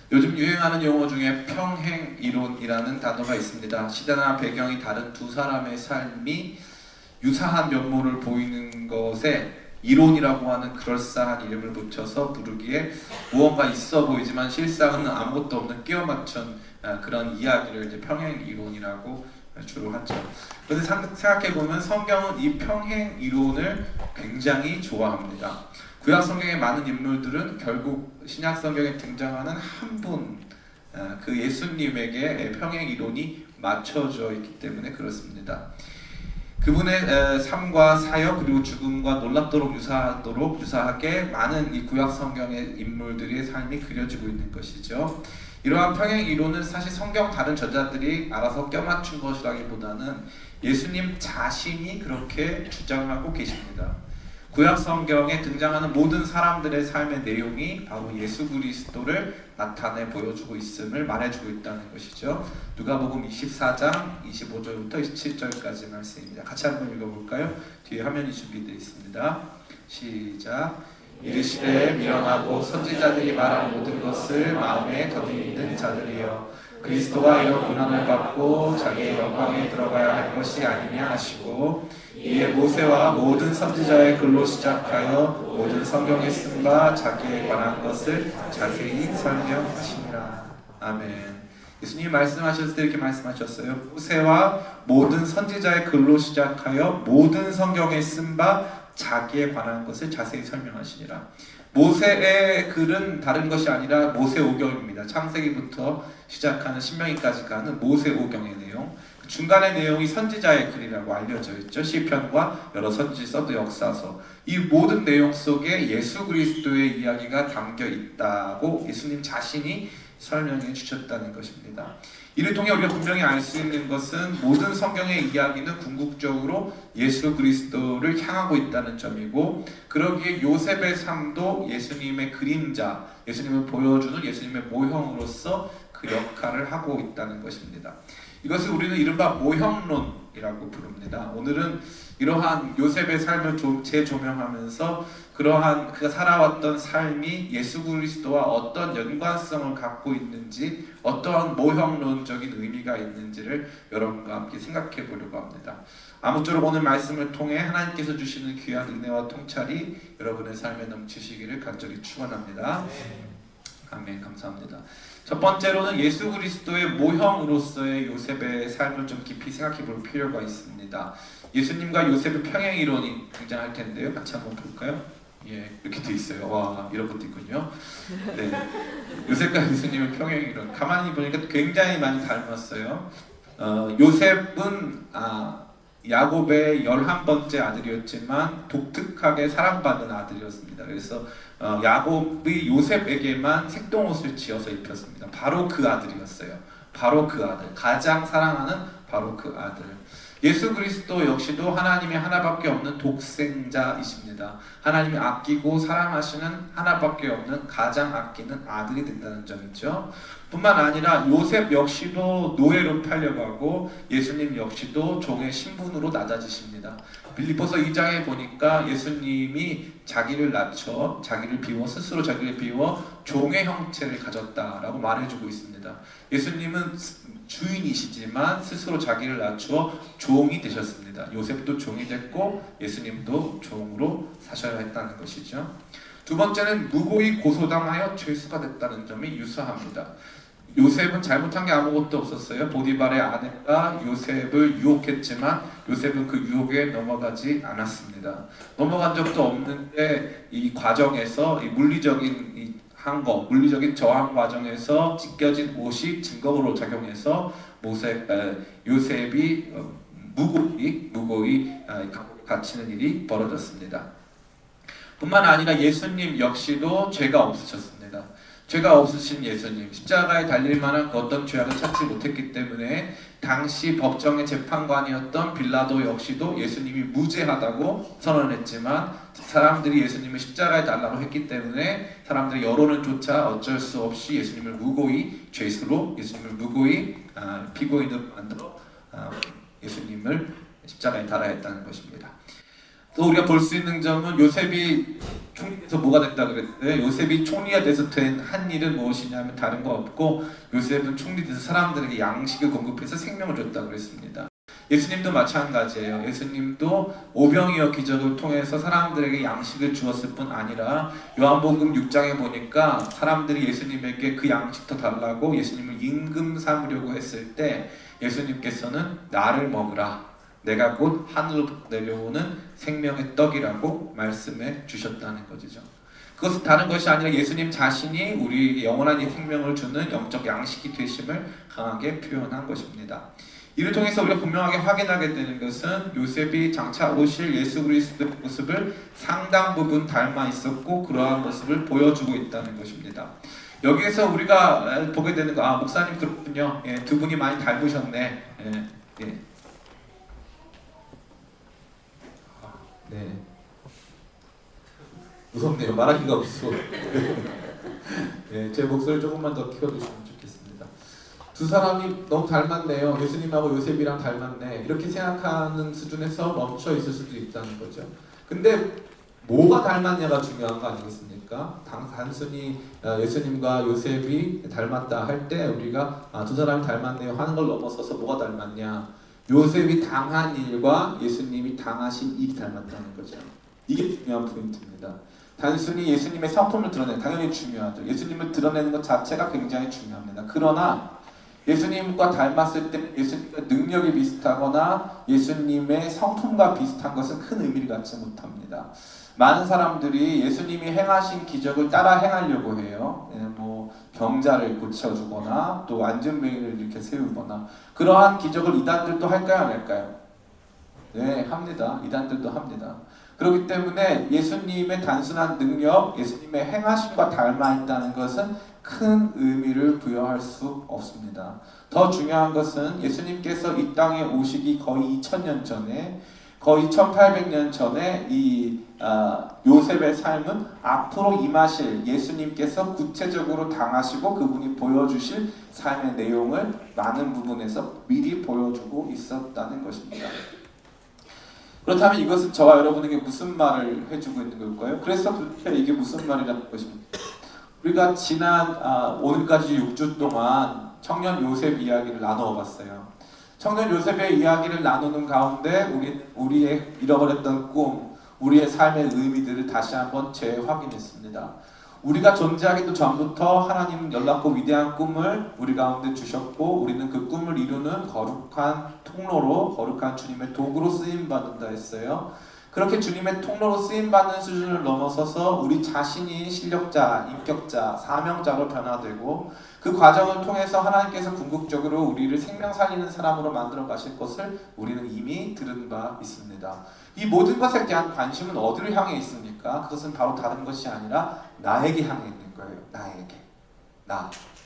요즘 유행하는 용어 중에 평행이론이라는 단어가 있습니다. 시대나 배경이 다른 두 사람의 삶이 유사한 면모를 보이는 것에 이론이라고 하는 그럴싸한 이름을 붙여서 부르기에 무언가 있어 보이지만 실상은 아무것도 없는 끼워 맞춘 그런 이야기를 이제 평행이론이라고 주로 하죠. 그런데 생각해보면 성경은 이 평행이론을 굉장히 좋아합니다. 구약 성경의 많은 인물들은 결국 신약 성경에 등장하는 한 분, 그 예수님에게 평행 이론이 맞춰져 있기 때문에 그렇습니다. 그분의 삶과 사역 그리고 죽음과 놀랍도록 유사하게 많은 이 구약 성경의 인물들의 삶이 그려지고 있는 것이죠. 이러한 평행 이론은 사실 성경 다른 저자들이 알아서 껴맞춘 것이라기보다는 예수님 자신이 그렇게 주장하고 계십니다. 구약 성경에 등장하는 모든 사람들의 삶의 내용이 바로 예수 그리스도를 나타내 보여주고 있음을 말해주고 있다는 것이죠. 누가복음 24장 25절부터 27절까지 말씀입니다. 같이 한번 읽어볼까요? 뒤에 화면이 준비되어 있습니다. 시작. 이르시되 미련하고 선지자들이 말한 모든 것을 마음에 더듬이는 자들이여, 그리스도가 이런 고난을 받고 자기의 영광에 들어가야 할 것이 아니냐 하시고, 이에 모세와 모든 선지자의 글로 시작하여 모든 성경에 쓴 바 자기에 관한 것을 자세히 설명하시니라. 아멘. 예수님이 말씀하셨을 때 이렇게 말씀하셨어요. 모세와 모든 선지자의 글로 시작하여 모든 성경에 쓴 바 자기에 관한 것을 자세히 설명하시니라. 모세의 글은 다른 것이 아니라 모세오경입니다. 창세기부터 시작하는 신명기까지 가는 모세오경의 내용. 중간의 내용이 선지자의 글이라고 알려져 있죠. 시편과 여러 선지서도 역사서. 이 모든 내용 속에 예수 그리스도의 이야기가 담겨 있다고 예수님 자신이 설명해 주셨다는 것입니다. 이를 통해 우리가 분명히 알 수 있는 것은 모든 성경의 이야기는 궁극적으로 예수 그리스도를 향하고 있다는 점이고, 그러기에 요셉의 삶도 예수님의 그림자, 예수님을 보여주는 예수님의 모형으로서 그 역할을 하고 있다는 것입니다. 이것을 우리는 이른바 모형론이라고 부릅니다. 오늘은 이러한 요셉의 삶을 재조명하면서 그러한 그가 살아왔던 삶이 예수 그리스도와 어떤 연관성을 갖고 있는지, 어떠한 모형론적인 의미가 있는지를 여러분과 함께 생각해 보려고 합니다. 아무쪼록 오늘 말씀을 통해 하나님께서 주시는 귀한 은혜와 통찰이 여러분의 삶에 넘치시기를 간절히 축원합니다. 아멘. 감사합니다. 첫 번째로는 예수 그리스도의 모형으로서의 요셉의 삶을 좀 깊이 생각해 볼 필요가 있습니다. 예수님과 요셉의 평행 이론이 등장할 텐데요. 같이 한번 볼까요? 예, 이렇게 돼 있어요. 와, 이런 것도 있군요. 네, 요셉과 예수님의 평행 이론. 가만히 보니까 굉장히 많이 닮았어요. 요셉은 야곱의 11번째 아들이었지만 독특하게 사랑받는 아들이었습니다. 그래서 야곱이 요셉에게만 색동옷을 지어서 입혔습니다. 바로 그 아들이었어요. 바로 그 아들, 가장 사랑하는 바로 그 아들. 예수 그리스도 역시도 하나님의 하나밖에 없는 독생자이십니다. 하나님이 아끼고 사랑하시는 하나밖에 없는 가장 아끼는 아들이 된다는 점이죠. 뿐만 아니라 요셉 역시도 노예로 팔려가고 예수님 역시도 종의 신분으로 낮아지십니다. 빌립보서 2장에 보니까 예수님이 자기를 낮춰 스스로 자기를 비워 종의 형체를 가졌다라고 말해주고 있습니다. 예수님은 주인이시지만 스스로 자기를 낮추어 종이 되셨습니다. 요셉도 종이 됐고 예수님도 종으로 사셔야 했다는 것이죠. 두 번째는 무고히 고소당하여 죄수가 됐다는 점이 유사합니다. 요셉은 잘못한 게 아무것도 없었어요. 보디발의 아내가 요셉을 유혹했지만 요셉은 그 유혹에 넘어가지 않았습니다. 넘어간 적도 없는데 이 과정에서 이 물리적인 저항 과정에서 찢겨진 옷이 증거로 작용해서 요셉이 무고히 갇히는 일이 벌어졌습니다. 뿐만 아니라 예수님 역시도 죄가 없으셨습니다. 죄가 없으신 예수님, 십자가에 달릴 만한 그 어떤 죄악을 찾지 못했기 때문에 당시 법정의 재판관이었던 빌라도 역시도 예수님이 무죄하다고 선언했지만 사람들이 예수님을 십자가에 달라고 했기 때문에 사람들의 여론을 쫓아 어쩔 수 없이 예수님을 무고히 피고인으로 만들어 예수님을 십자가에 달아야 했다는 것입니다. 또 우리가 볼 수 있는 점은 요셉이 총리 돼서 뭐가 됐다 그랬는데 요셉이 총리가 돼서 된 한 일은 무엇이냐면 다른 거 없고 요셉은 총리 돼서 사람들에게 양식을 공급해서 생명을 줬다 그랬습니다. 예수님도 마찬가지예요. 예수님도 오병이어 기적을 통해서 사람들에게 양식을 주었을 뿐 아니라 요한복음 6장에 보니까 사람들이 예수님에게 그 양식 더 달라고 예수님을 임금 삼으려고 했을 때 예수님께서는 나를 먹으라. 내가 곧 하늘로 내려오는 생명의 떡이라고 말씀해 주셨다는 것이죠. 그것은 다른 것이 아니라 예수님 자신이 우리 영원한 이 생명을 주는 영적 양식이 되심을 강하게 표현한 것입니다. 이를 통해서 우리가 분명하게 확인하게 되는 것은 요셉이 장차 오실 예수 그리스도의 모습을 상당 부분 닮아 있었고 그러한 모습을 보여주고 있다는 것입니다. 여기에서 우리가 보게 되는 거, 목사님 그렇군요. 예, 두 분이 많이 닮으셨네. 예. 네. 무섭네요. 말하기가 없어. 네, 제 목소리를 조금만 더 키워주시면 좋겠습니다. 두 사람이 너무 닮았네요. 예수님하고 요셉이랑 닮았네. 이렇게 생각하는 수준에서 멈춰 있을 수도 있다는 거죠. 근데 뭐가 닮았냐가 중요한 거 아니겠습니까? 단순히 예수님과 요셉이 닮았다 할 때 우리가 두 사람이 닮았네요 하는 걸 넘어서서 뭐가 닮았냐? 요셉이 당한 일과 예수님이 당하신 일이 닮았다는 거죠. 이게 중요한 포인트입니다. 단순히 예수님의 성품을 드러내는, 당연히 중요하죠. 예수님을 드러내는 것 자체가 굉장히 중요합니다. 그러나 예수님과 닮았을 때 예수님과 능력이 비슷하거나 예수님의 성품과 비슷한 것은 큰 의미를 갖지 못합니다. 많은 사람들이 예수님이 행하신 기적을 따라 행하려고 해요. 병자를 고쳐주거나 또 안전뱅이를 이렇게 세우거나 그러한 기적을 이단들도 할까요? 안 할까요? 네, 합니다. 이단들도 합니다. 그렇기 때문에 예수님의 단순한 능력, 예수님의 행하심과 닮아 있다는 것은 큰 의미를 부여할 수 없습니다. 더 중요한 것은 예수님께서 이 땅에 오시기 거의 2000년 전에, 거의 1800년 전에 이 요셉의 삶은 앞으로 임하실 예수님께서 구체적으로 당하시고 그분이 보여주실 삶의 내용을 많은 부분에서 미리 보여주고 있었다는 것입니다. 그렇다면 이것은 저와 여러분에게 무슨 말을 해주고 있는 걸까요? 그래서 도대체 이게 무슨 말이라는 것입니까? 우리가 지난 오늘까지 6주 동안 청년 요셉 이야기를 나누어 봤어요. 청년 요셉의 이야기를 나누는 가운데 우리의 잃어버렸던 꿈, 우리의 삶의 의미들을 다시 한번 재확인했습니다. 우리가 존재하기도 전부터 하나님은 연락고 위대한 꿈을 우리 가운데 주셨고 우리는 그 꿈을 이루는 거룩한 통로로, 거룩한 주님의 도구로 쓰임받는다 했어요. 그렇게 주님의 통로로 쓰임받는 수준을 넘어서서 우리 자신이 실력자, 인격자, 사명자로 변화되고 그 과정을 통해서 하나님께서 궁극적으로 우리를 생명 살리는 사람으로 만들어 가실 것을 우리는 이미 들은 바 있습니다. 이 모든 것에 대한 관심은 어디를 향해 있습니까? 그것은 바로 다른 것이 아니라 나에게 향해 있는 거예요. 나에게.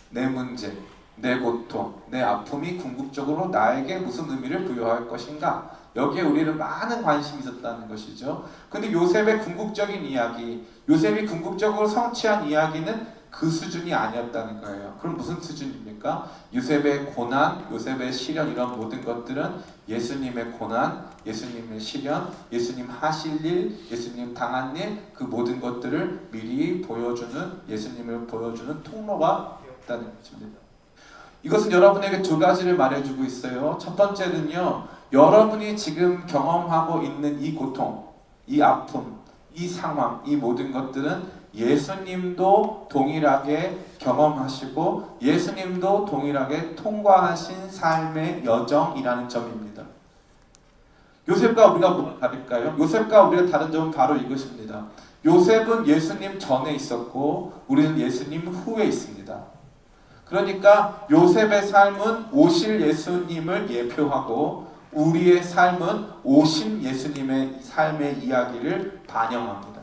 내 문제, 내 고통, 내 아픔이 궁극적으로 나에게 무슨 의미를 부여할 것인가? 여기에 우리는 많은 관심이 있었다는 것이죠. 근데 요셉의 궁극적인 이야기, 요셉이 궁극적으로 성취한 이야기는 그 수준이 아니었다는 거예요. 그럼 무슨 수준입니까? 요셉의 고난, 요셉의 시련 이런 모든 것들은 예수님의 고난, 예수님의 시련, 예수님 하실 일, 예수님 당한 일, 그 모든 것들을 미리 보여주는, 예수님을 보여주는 통로가 되었다는 것입니다. 이것은 여러분에게 두 가지를 말해주고 있어요. 첫 번째는요, 여러분이 지금 경험하고 있는 이 고통, 이 아픔, 이 상황, 이 모든 것들은 예수님도 동일하게 경험하시고 예수님도 동일하게 통과하신 삶의 여정이라는 점입니다. 요셉과 우리가 뭐가 다를까요? 요셉과 우리가 다른 점은 바로 이것입니다. 요셉은 예수님 전에 있었고 우리는 예수님 후에 있습니다. 그러니까 요셉의 삶은 오실 예수님을 예표하고 우리의 삶은 오신 예수님의 삶의 이야기를 반영합니다.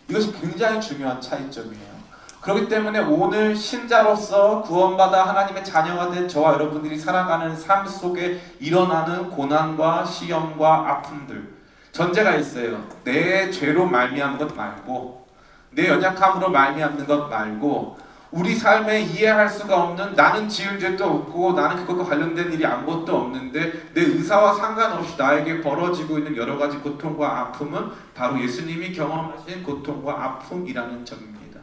이것이 굉장히 중요한 차이점이에요. 그렇기 때문에 오늘 신자로서 구원받아 하나님의 자녀가 된 저와 여러분들이 살아가는 삶 속에 일어나는 고난과 시험과 아픔들, 전제가 있어요. 내 죄로 말미암은 것 말고, 내 연약함으로 말미암는 것 말고, 우리 삶에 이해할 수가 없는, 나는 지은 죄도 없고 나는 그것과 관련된 일이 아무것도 없는데 내 의사와 상관없이 나에게 벌어지고 있는 여러 가지 고통과 아픔은 바로 예수님이 경험하신 고통과 아픔이라는 점입니다.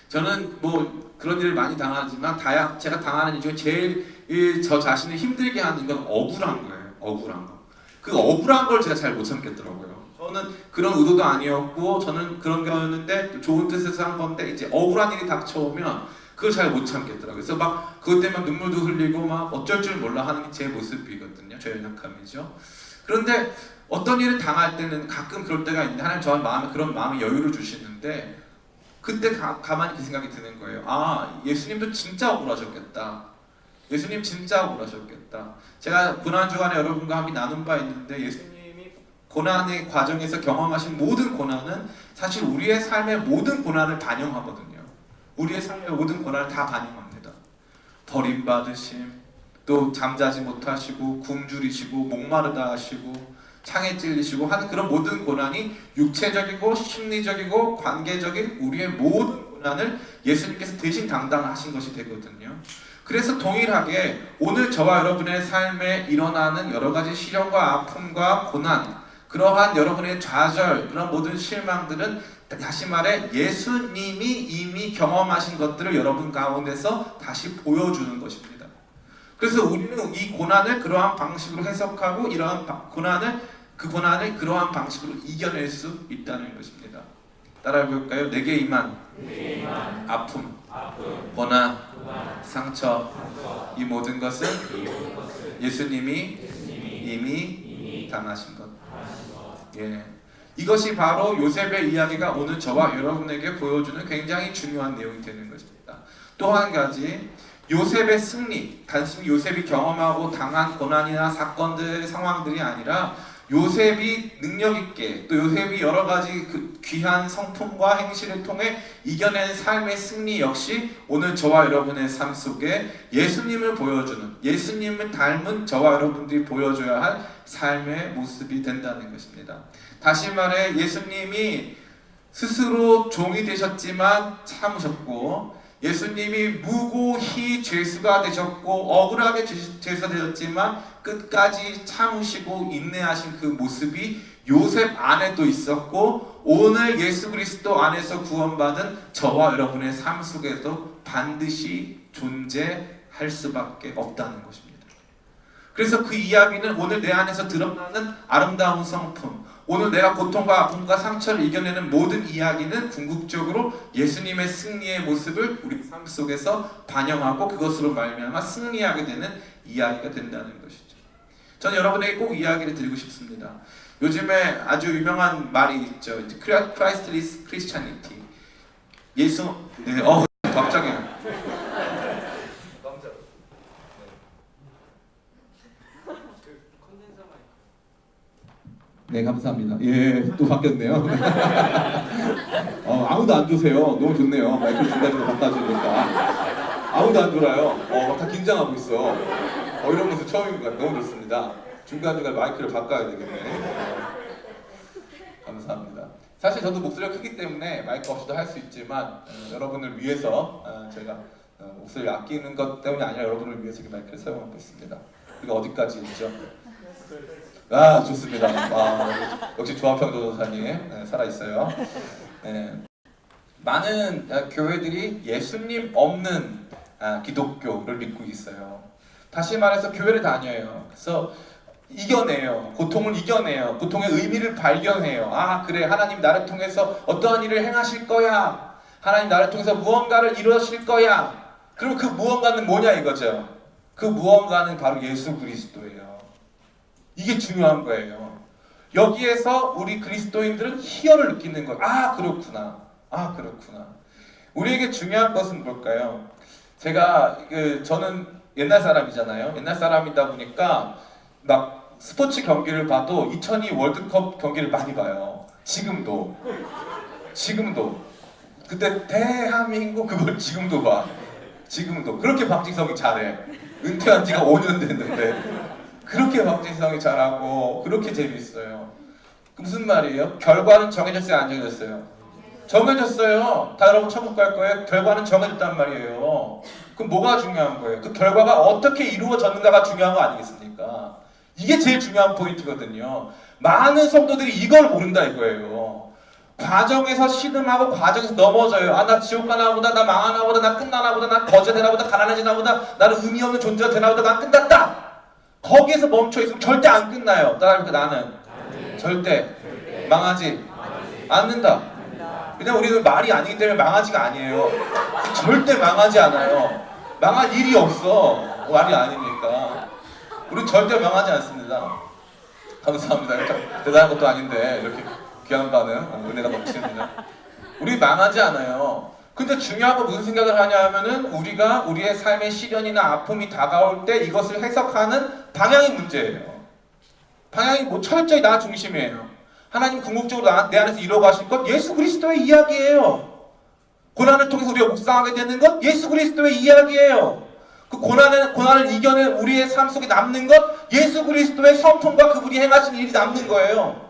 저는 뭐 그런 일을 많이 당하지만 제가 당하는 일 중에 제일 저 자신을 힘들게 하는 건 억울한 거예요. 억울한 거. 그 억울한 걸 제가 잘 못 참겠더라고요. 저는 그런 의도도 아니었고 저는 그런 거였는데 좋은 뜻에서 한 건데 이제 억울한 일이 닥쳐오면 그걸 잘 못 참겠더라고요. 그래서 막 그것 때문에 눈물도 흘리고 막 어쩔 줄 몰라 하는 게 제 모습이거든요. 제 연약함이죠. 그런데 어떤 일을 당할 때는 가끔 그럴 때가 있는데 하나님 저의 마음에 그런 마음의 여유를 주시는데 그때 가만히 그 생각이 드는 거예요. 아, 예수님도 진짜 억울하셨겠다. 예수님 진짜 억울하셨겠다. 제가 고난주간에 여러분과 함께 나눈 바 있는데 예수님이 고난의 과정에서 경험하신 모든 고난은 사실 우리의 삶의 모든 고난을 반영하거든요. 우리의 삶의 모든 고난을 다 반영합니다. 버림받으심, 또 잠자지 못하시고 굶주리시고 목마르다 하시고 창에 찔리시고 하는 그런 모든 고난이 육체적이고 심리적이고 관계적인 우리의 모든 고난을 예수님께서 대신 담당하신 것이 되거든요. 그래서 동일하게 오늘 저와 여러분의 삶에 일어나는 여러 가지 시련과 아픔과 고난, 그러한 여러분의 좌절, 그런 모든 실망들은 다시 말해 예수님이 이미 경험하신 것들을 여러분 가운데서 다시 보여주는 것입니다. 그래서 우리는 이 고난을 그러한 방식으로 해석하고 이러한 그 고난을 그러한 방식으로 이겨낼 수 있다는 것입니다. 따라해볼까요? 내게 임한 아픔, 고난, 상처, 이 모든 것은 예수님이 이미 당하신 것. 예. 이것이 바로 요셉의 이야기가 오늘 저와 여러분에게 보여주는 굉장히 중요한 내용이 되는 것입니다. 또 한 가지, 요셉의 승리, 단순히 요셉이 경험하고 당한 고난이나 사건들, 상황들이 아니라 요셉이 능력 있게 또 요셉이 여러 가지 그 귀한 성품과 행실을 통해 이겨낸 삶의 승리 역시 오늘 저와 여러분의 삶 속에 예수님을 보여주는, 예수님을 닮은 저와 여러분들이 보여줘야 할 삶의 모습이 된다는 것입니다. 다시 말해 예수님이 스스로 종이 되셨지만 참으셨고, 예수님이 무고히 죄수가 되셨고 억울하게 죄수가 되셨지만 끝까지 참으시고 인내하신 그 모습이 요셉 안에도 있었고 오늘 예수 그리스도 안에서 구원받은 저와 여러분의 삶 속에도 반드시 존재할 수밖에 없다는 것입니다. 그래서 그 이야기는 오늘 내 안에서 드러나는 아름다운 성품, 오늘 내가 고통과 아픔과 상처를 이겨내는 모든 이야기는 궁극적으로 예수님의 승리의 모습을 우리 삶 속에서 반영하고 그것으로 말미암아 승리하게 되는 이야기가 된다는 것이죠. 저는 여러분에게 꼭 이야기를 드리고 싶습니다. 요즘에 아주 유명한 말이 있죠. Christless Christianity. 예수, 네, 갑자기. 네, 감사합니다. 예, 또 바뀌었네요. 아무도 안 주세요. 너무 좋네요. 마이크 중간중간 바꿔주니까. 아무도 안 졸아요. 다 긴장하고 있어. 이런 모습 처음인 것 같아요. 너무 좋습니다. 중간중간 마이크를 바꿔야 되겠네. 감사합니다. 사실 저도 목소리가 크기 때문에 마이크 없이도 할 수 있지만 여러분을 위해서 제가 목소리를 아끼는 것 때문이 아니라 여러분을 위해서 이 마이크를 사용하고 있습니다. 이거 어디까지 있죠? 아, 좋습니다. 역시 조합형 전도사님 살아있어요. 네. 많은 교회들이 예수님 없는 기독교를 믿고 있어요. 다시 말해서 교회를 다녀요. 그래서 이겨내요. 고통을 이겨내요. 고통의 의미를 발견해요. 그래, 하나님 나를 통해서 어떠한 일을 행하실 거야. 하나님 나를 통해서 무언가를 이루실 거야. 그리고 그 무언가는 뭐냐 이거죠. 그 무언가는 바로 예수 그리스도예요. 이게 중요한 거예요. 여기에서 우리 그리스도인들은 희열을 느끼는 거예요. 그렇구나. 그렇구나. 우리에게 중요한 것은 뭘까요? 저는 옛날 사람이잖아요. 옛날 사람이다 보니까 막 스포츠 경기를 봐도 2002 월드컵 경기를 많이 봐요. 지금도. 그때 대한민국 그걸 지금도 봐. 지금도. 그렇게 박지성이 잘해. 은퇴한 지가 5년 됐는데. 그렇게 박지성이 잘하고 그렇게 재밌어요. 무슨 말이에요? 결과는 정해졌어요? 안 정해졌어요? 정해졌어요. 다 여러분 천국 갈 거예요. 결과는 정해졌단 말이에요. 그럼 뭐가 중요한 거예요? 그 결과가 어떻게 이루어졌는가가 중요한 거 아니겠습니까? 이게 제일 중요한 포인트거든요. 많은 성도들이 이걸 모른다 이거예요. 과정에서 시름하고 과정에서 넘어져요. 아, 나 지옥 가나 보다, 나 망하나 보다, 나 끝나나 보다, 나 거저되나 보다, 가난해지나 보다, 나는 의미 없는 존재가 되나 보다, 난 끝났다. 거기에서 멈춰 있으면 절대 안 끝나요. 따라하니까 나는 절대 망하지 않는다. 왜냐면 우리는 말이 아니기 때문에 망하지가 아니에요. 절대 망하지 않아요. 망할 일이 없어. 말이 아니니까. 우리는 절대 망하지 않습니다. 감사합니다. 대단한 것도 아닌데 이렇게 귀한 반응 은혜가 넘칩니다. 우리 망하지 않아요. 근데 중요한 건 무슨 생각을 하냐 하면은 우리가 우리의 삶의 시련이나 아픔이 다가올 때 이것을 해석하는 방향이 문제예요. 방향이 뭐 철저히 나 중심이에요. 하나님 궁극적으로 내 안에서 이루어가신 것 예수 그리스도의 이야기예요. 고난을 통해서 우리가 묵상하게 되는 것 예수 그리스도의 이야기예요. 그 고난을 이겨낸 우리의 삶 속에 남는 것 예수 그리스도의 성품과 그분이 행하신 일이 남는 거예요.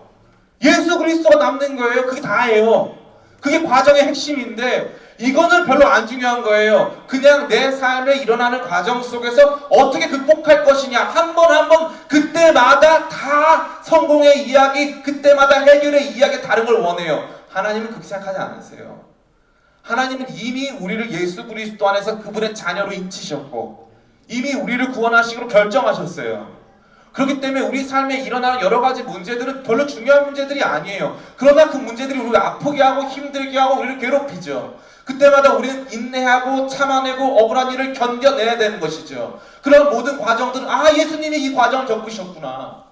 예수 그리스도가 남는 거예요. 그게 다예요. 그게 과정의 핵심인데 이거는 별로 안 중요한 거예요. 그냥 내 삶에 일어나는 과정 속에서 어떻게 극복할 것이냐 한 번 한 번 그때마다 다 성공의 이야기 그때마다 해결의 이야기 다른 걸 원해요. 하나님은 그렇게 생각하지 않으세요. 하나님은 이미 우리를 예수 그리스도 안에서 그분의 자녀로 인치셨고 이미 우리를 구원하시기로 결정하셨어요. 그렇기 때문에 우리 삶에 일어나는 여러 가지 문제들은 별로 중요한 문제들이 아니에요. 그러나 그 문제들이 우리를 아프게 하고 힘들게 하고 우리를 괴롭히죠. 그때마다 우리는 인내하고 참아내고 억울한 일을 견뎌내야 되는 것이죠. 그런 모든 과정들은 예수님이 이 과정을 겪으셨구나.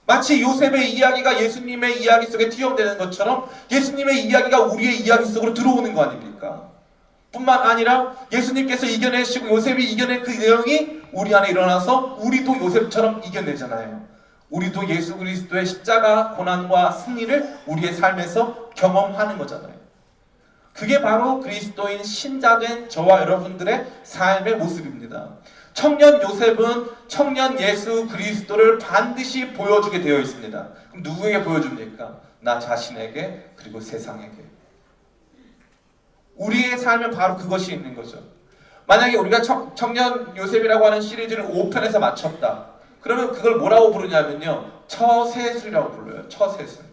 마치 요셉의 이야기가 예수님의 이야기 속에 투영되는 것처럼 예수님의 이야기가 우리의 이야기 속으로 들어오는 거 아닙니까? 뿐만 아니라 예수님께서 이겨내시고 요셉이 이겨낸 그 내용이 우리 안에 일어나서 우리도 요셉처럼 이겨내잖아요. 우리도 예수 그리스도의 십자가 고난과 승리를 우리의 삶에서 경험하는 거잖아요. 그게 바로 그리스도인 신자된 저와 여러분들의 삶의 모습입니다. 청년 요셉은 청년 예수 그리스도를 반드시 보여주게 되어 있습니다. 그럼 누구에게 보여줍니까? 나 자신에게 그리고 세상에게. 우리의 삶은 바로 그것이 있는 거죠. 만약에 우리가 청년 요셉이라고 하는 시리즈를 5편에서 마쳤다. 그러면 그걸 뭐라고 부르냐면요. 처세술이라고 불러요. 처세술.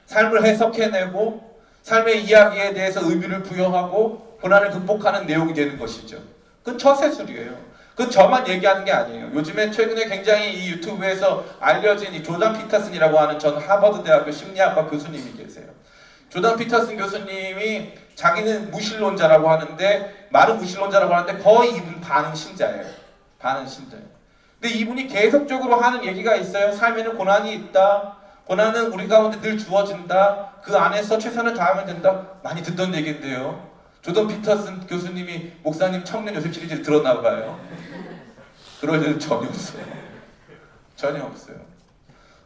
삶을 해석해내고 삶의 이야기에 대해서 의미를 부여하고 고난을 극복하는 내용이 되는 것이죠. 그건 처세술이에요. 그건 저만 얘기하는 게 아니에요. 요즘에 최근에 굉장히 이 유튜브에서 알려진 이 조단 피터슨이라고 하는 전 하버드 대학교 심리학과 교수님이 계세요. 조단 피터슨 교수님이 자기는 무신론자라고 하는데 많은 무신론자라고 하는데 거의 이분 반은 신자예요. 반은 신자예요. 근데 이분이 계속적으로 하는 얘기가 있어요. 삶에는 고난이 있다. 고난은 우리 가운데 늘 주어진다. 그 안에서 최선을 다하면 된다. 많이 듣던 얘기인데요. 조던 피터슨 교수님이 목사님 청년 요셉 시리즈를 들었나 봐요. 그럴 일은 전혀 없어요. 전혀 없어요.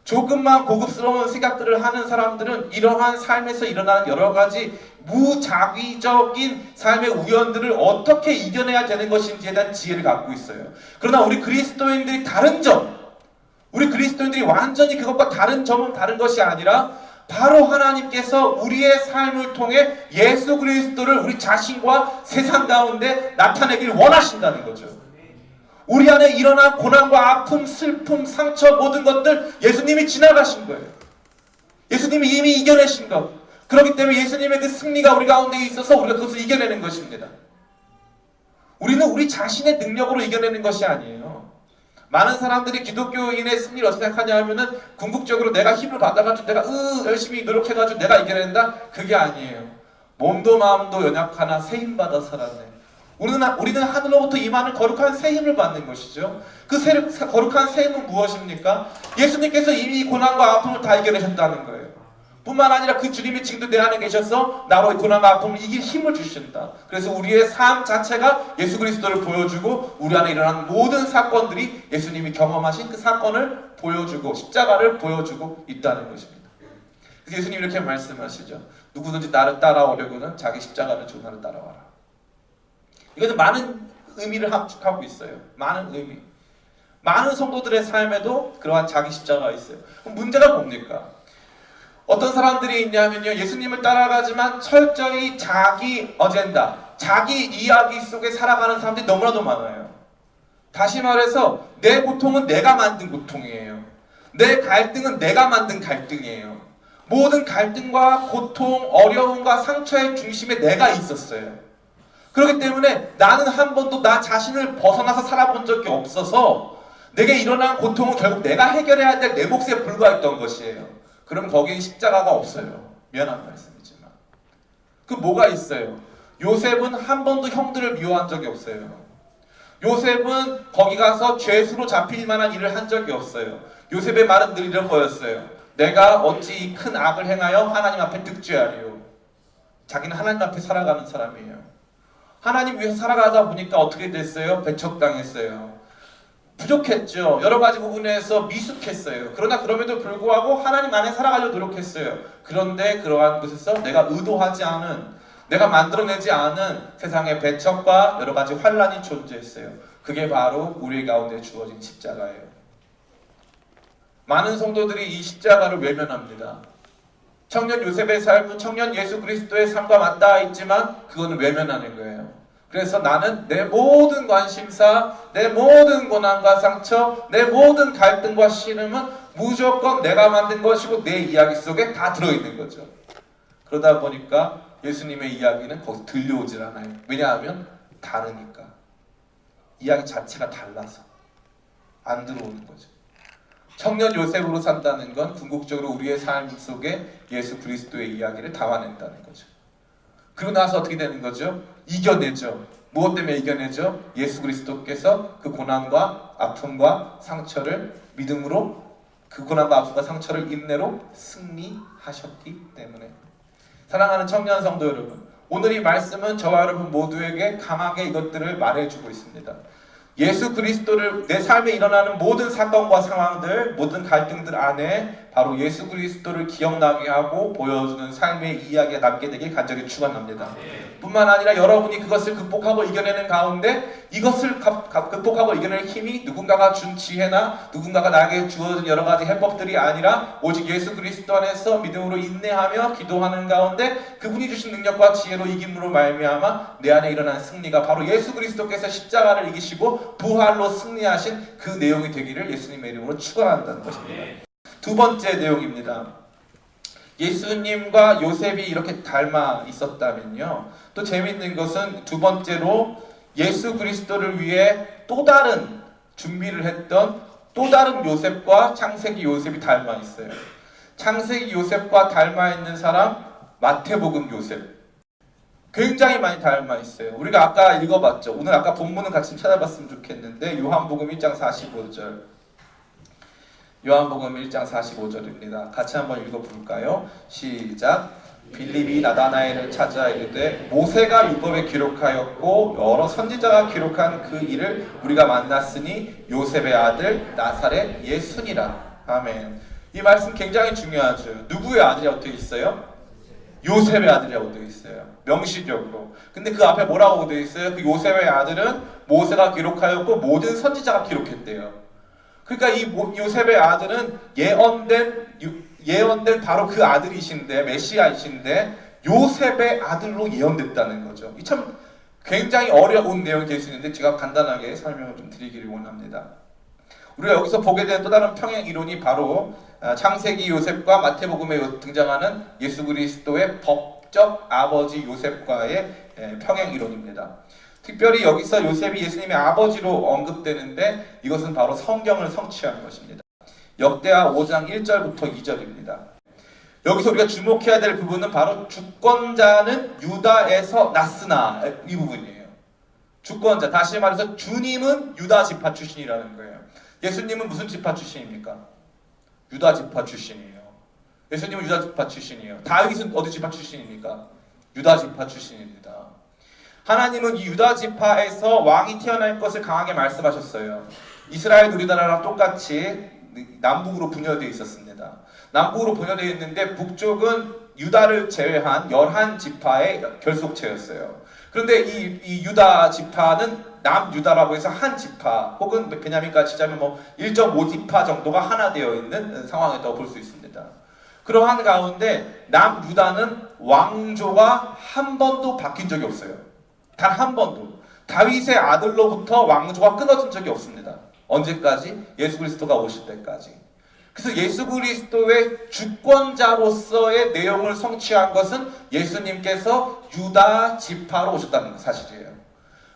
조금만 고급스러운 생각들을 하는 사람들은 이러한 삶에서 일어나는 여러 가지 무작위적인 삶의 우연들을 어떻게 이겨내야 되는 것인지에 대한 지혜를 갖고 있어요. 그러나 우리 그리스도인들이 다른 점, 우리 그리스도인들이 완전히 그것과 다른 점은 다른 것이 아니라 바로 하나님께서 우리의 삶을 통해 예수 그리스도를 우리 자신과 세상 가운데 나타내길 원하신다는 거죠. 우리 안에 일어난 고난과 아픔, 슬픔, 상처 모든 것들 예수님이 지나가신 거예요. 예수님이 이미 이겨내신 것. 그렇기 때문에 예수님의 그 승리가 우리 가운데 있어서 우리가 그것을 이겨내는 것입니다. 우리는 우리 자신의 능력으로 이겨내는 것이 아니에요. 많은 사람들이 기독교인의 승리를 어떻게 생각하냐 하면은 궁극적으로 내가 힘을 받아가지고 내가 열심히 노력해가지고 내가 이겨낸다? 그게 아니에요. 몸도 마음도 연약하나 새 힘 받아 살았네. 우리는 하늘로부터 임하는 거룩한 새 힘을 받는 것이죠. 그 거룩한 새 힘은 무엇입니까? 예수님께서 이미 고난과 아픔을 다 이겨내셨다는 거예요. 뿐만 아니라 그 주님이 지금도 내 안에 계셔서 나로 고난과 아픔을 이길 힘을 주신다. 그래서 우리의 삶 자체가 예수 그리스도를 보여주고 우리 안에 일어나는 모든 사건들이 예수님이 경험하신 그 사건을 보여주고 십자가를 보여주고 있다는 것입니다. 그래서 예수님이 이렇게 말씀하시죠. 누구든지 나를 따라오려고는 자기 십자가를 지고 나를 따라와라. 이것은 많은 의미를 함축하고 있어요. 많은 의미. 많은 성도들의 삶에도 그러한 자기 십자가가 있어요. 그럼 문제가 뭡니까? 어떤 사람들이 있냐면요, 예수님을 따라가지만 철저히 자기 어젠다, 자기 이야기 속에 살아가는 사람들이 너무나도 많아요. 다시 말해서 내 고통은 내가 만든 고통이에요. 내 갈등은 내가 만든 갈등이에요. 모든 갈등과 고통, 어려움과 상처의 중심에 내가 있었어요. 그렇기 때문에 나는 한 번도 나 자신을 벗어나서 살아본 적이 없어서 내게 일어난 고통은 결국 내가 해결해야 될 내 몫에 불과했던 것이에요. 그럼 거기엔 십자가가 없어요. 미안한 말씀이지만. 그 뭐가 있어요? 요셉은 한 번도 형들을 미워한 적이 없어요. 요셉은 거기 가서 죄수로 잡힐 만한 일을 한 적이 없어요. 요셉의 말은 늘 이런 거였어요. 내가 어찌 큰 악을 행하여 하나님 앞에 득죄하리요. 자기는 하나님 앞에 살아가는 사람이에요. 하나님 위해서 살아가다 보니까 어떻게 됐어요? 배척당했어요. 부족했죠. 여러 가지 부분에서 미숙했어요. 그러나 그럼에도 불구하고 하나님 안에 살아가려고 노력했어요. 그런데 그러한 곳에서 내가 의도하지 않은, 내가 만들어내지 않은 세상의 배척과 여러 가지 환란이 존재했어요. 그게 바로 우리 가운데 주어진 십자가예요. 많은 성도들이 이 십자가를 외면합니다. 청년 요셉의 삶은 청년 예수 그리스도의 삶과 맞닿아 있지만 그거는 외면하는 거예요. 그래서 나는 내 모든 관심사, 내 모든 고난과 상처, 내 모든 갈등과 씨름은 무조건 내가 만든 것이고 내 이야기 속에 다 들어있는 거죠. 그러다 보니까 예수님의 이야기는 거기서 들려오질 않아요. 왜냐하면 다르니까. 이야기 자체가 달라서 안 들어오는 거죠. 청년 요셉으로 산다는 건 궁극적으로 우리의 삶 속에 예수 그리스도의 이야기를 담아낸다는 거죠. 그러고 나서 어떻게 되는 거죠? 이겨내죠. 무엇 때문에 이겨내죠? 예수 그리스도께서 그 고난과 아픔과 상처를 믿음으로, 그 고난과 아픔과 상처를 인내로 승리하셨기 때문에. 사랑하는 청년 성도 여러분, 오늘 이 말씀은 저와 여러분 모두에게 강하게 이것들을 말해주고 있습니다. 예수 그리스도를, 내 삶에 일어나는 모든 사건과 상황들, 모든 갈등들 안에 바로 예수 그리스도를 기억나게 하고 보여주는 삶의 이야기가 남게 되길 간절히 축원합니다. 뿐만 아니라 여러분이 그것을 극복하고 이겨내는 가운데 이것을 극복하고 이겨낼 힘이 누군가가 준 지혜나 누군가가 나에게 주어진 여러 가지 해법들이 아니라 오직 예수 그리스도 안에서 믿음으로 인내하며 기도하는 가운데 그분이 주신 능력과 지혜로 이김으로 말미암아 내 안에 일어난 승리가 바로 예수 그리스도께서 십자가를 이기시고 부활로 승리하신 그 내용이 되기를 예수님의 이름으로 축원한다는 것입니다. 두 번째 내용입니다. 예수님과 요셉이 이렇게 닮아 있었다면요, 또 재미있는 것은 두 번째로 예수 그리스도를 위해 또 다른 준비를 했던 또 다른 요셉과 창세기 요셉이 닮아 있어요. 창세기 요셉과 닮아 있는 사람, 마태복음 요셉. 굉장히 많이 닮아 있어요. 우리가 아까 읽어봤죠. 오늘 아까 본문은 같이 찾아봤으면 좋겠는데 요한복음 1장 45절. 요한복음 1장 45절입니다. 같이 한번 읽어볼까요? 시작. 빌립이 나다나엘을 찾아 이르되 모세가 율법에 기록하였고 여러 선지자가 기록한 그 일을 우리가 만났으니 요셉의 아들 나사렛 예수니라. 아멘. 이 말씀 굉장히 중요하죠. 누구의 아들이라고 되어 있어요? 요셉의 아들이라고 되어 있어요. 명시적으로. 근데 그 앞에 뭐라고 되어 있어요? 그 요셉의 아들은 모세가 기록하였고 모든 선지자가 기록했대요. 그러니까 이 요셉의 아들은 예언된 바로 그 아들이신데, 메시아이신데 요셉의 아들로 예언됐다는 거죠. 이 참 굉장히 어려운 내용이 될 수 있는데 제가 간단하게 설명을 좀 드리기를 원합니다. 우리가 여기서 보게 되는 또 다른 평행 이론이 바로 창세기 요셉과 마태복음에 등장하는 예수 그리스도의 법적 아버지 요셉과의 평행 이론입니다. 특별히 여기서 요셉이 예수님의 아버지로 언급되는데 이것은 바로 성경을 성취한 것입니다. 역대하 5장 1절부터 2절입니다. 여기서 우리가 주목해야 될 부분은 바로 주권자는 유다에서 났으나 이 부분이에요. 주권자, 다시 말해서 주님은 유다 지파 출신이라는 거예요. 예수님은 무슨 지파 출신입니까? 유다 지파 출신이에요. 예수님은 유다 지파 출신이에요. 다윗은 어디 지파 출신입니까? 유다 지파 출신입니다. 하나님은 이 유다 지파에서 왕이 태어날 것을 강하게 말씀하셨어요. 이스라엘 우리나라랑 똑같이 남북으로 분열되어 있었습니다. 남북으로 분열되어 있는데 북쪽은 유다를 제외한 11지파의 결속체였어요. 그런데 이 유다 지파는 남유다라고 해서 한 지파 혹은 베냐민까지 치자면 1.5지파 정도가 하나 되어 있는 상황이라고 볼 수 있습니다. 그러한 가운데 남유다는 왕조가 한 번도 바뀐 적이 없어요. 단 한 번도. 다윗의 아들로부터 왕조가 끊어진 적이 없습니다. 언제까지? 예수 그리스도가 오실 때까지. 그래서 예수 그리스도의 주권자로서의 내용을 성취한 것은 예수님께서 유다 지파로 오셨다는 사실이에요.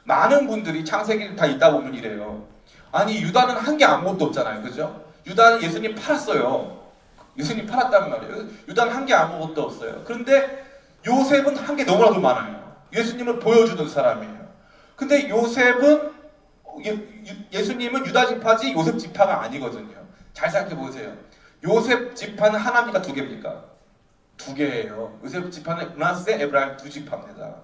많은 분들이 창세기를 다 읽다 보면 이래요. 아니 유다는 한 게 아무것도 없잖아요. 그죠? 유다는 예수님 팔았어요. 예수님 팔았단 말이에요. 유다는 한 게 아무것도 없어요. 그런데 요셉은 한 게 너무나도 많아요. 예수님을 보여주는 사람이에요. 근데 요셉은 예수님은 유다 지파지 요셉 지파가 아니거든요. 잘 생각해 보세요. 요셉 지파는 하나입니까? 두 개입니까? 두 개예요. 요셉 지파는 므낫세, 에브라임 두 지파입니다.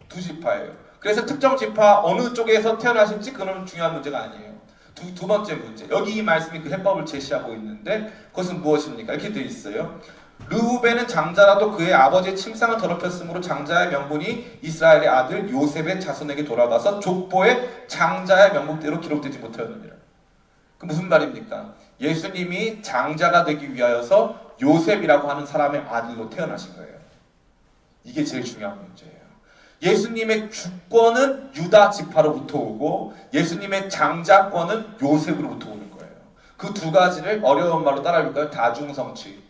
두 지파예요. 그래서 특정 지파 어느 쪽에서 태어나신지 그건 중요한 문제가 아니에요. 두 번째 문제. 여기 이 말씀이 그 해법을 제시하고 있는데 그것은 무엇입니까? 이렇게 되어 있어요. 르우벤은 장자라도 그의 아버지의 침상을 더럽혔으므로 장자의 명분이 이스라엘의 아들 요셉의 자손에게 돌아가서 족보에 장자의 명목대로 기록되지 못하였느니라. 그 무슨 말입니까? 예수님이 장자가 되기 위하여서 요셉이라고 하는 사람의 아들로 태어나신 거예요. 이게 제일 중요한 문제예요. 예수님의 주권은 유다 지파로부터 오고 예수님의 장자권은 요셉으로부터 오는 거예요. 그 두 가지를 어려운 말로 따라해볼까요? 다중성취.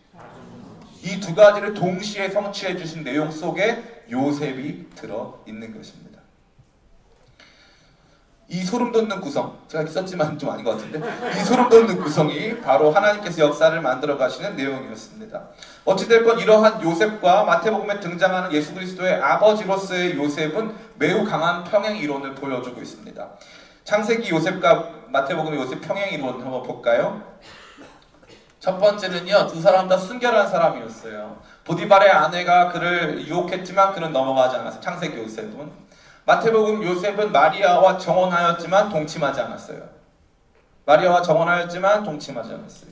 이 두 가지를 동시에 성취해 주신 내용 속에 요셉이 들어있는 것입니다. 이 소름돋는 구성, 제가 썼지만 좀 아닌 것 같은데 이 소름돋는 구성이 바로 하나님께서 역사를 만들어 가시는 내용이었습니다. 어찌됐건 이러한 요셉과 마태복음에 등장하는 예수 그리스도의 아버지로서의 요셉은 매우 강한 평행 이론을 보여주고 있습니다. 창세기 요셉과 마태복음의 요셉 평행 이론 한번 볼까요? 첫 번째는요, 두 사람 다 순결한 사람이었어요. 보디발의 아내가 그를 유혹했지만 그는 넘어가지 않았어요. 창세기 요셉은. 마태복음 요셉은 마리아와 정혼하였지만 동침하지 않았어요. 마리아와 정혼하였지만 동침하지 않았어요.